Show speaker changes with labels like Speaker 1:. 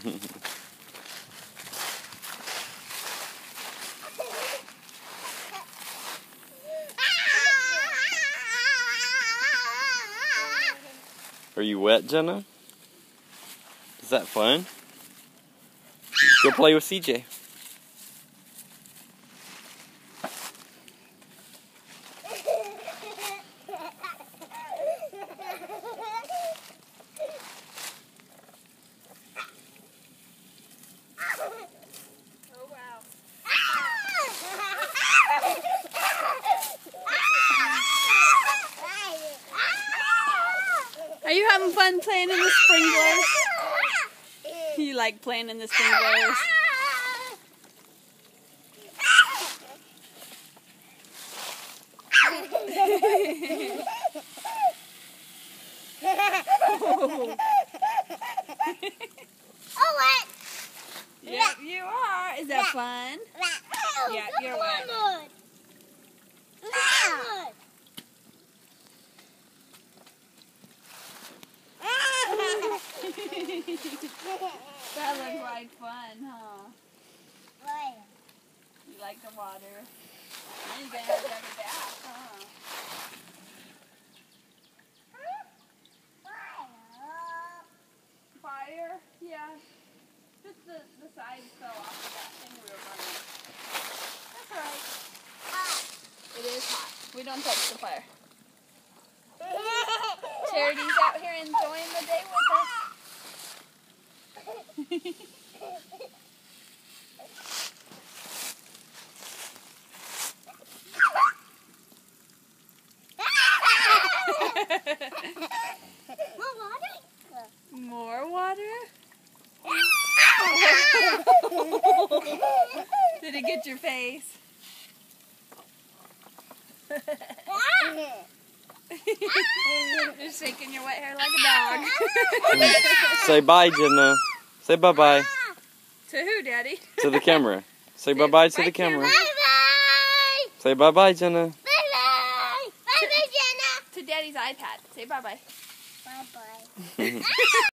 Speaker 1: Are you wet, Jenna? Is that fun? Go play with CJ.
Speaker 2: Are you having fun playing in the sprinklers? You like playing in the sprinklers?
Speaker 3: Oh, what?
Speaker 2: Yep, you are. Is that fun? Yeah, you're wet. That looks like fun, huh? You like the water? Now you're going to have to have a bath, huh? Fire? Yeah. Just the sides fell off of that thing we were burning. That's alright. It is hot. We don't touch the fire. Charity's out here enjoying the day with us. More water? Did it get your face? You're shaking your wet hair like a dog.
Speaker 1: Say bye, Jenna. Say bye-bye.
Speaker 2: To who, Daddy?
Speaker 1: To the camera. Say bye-bye to the camera.
Speaker 3: Bye-bye.
Speaker 1: Say bye-bye, Jenna.
Speaker 3: Bye-bye. Bye-bye, Jenna.
Speaker 2: To Daddy's iPad. Say bye-bye.
Speaker 3: Bye-bye.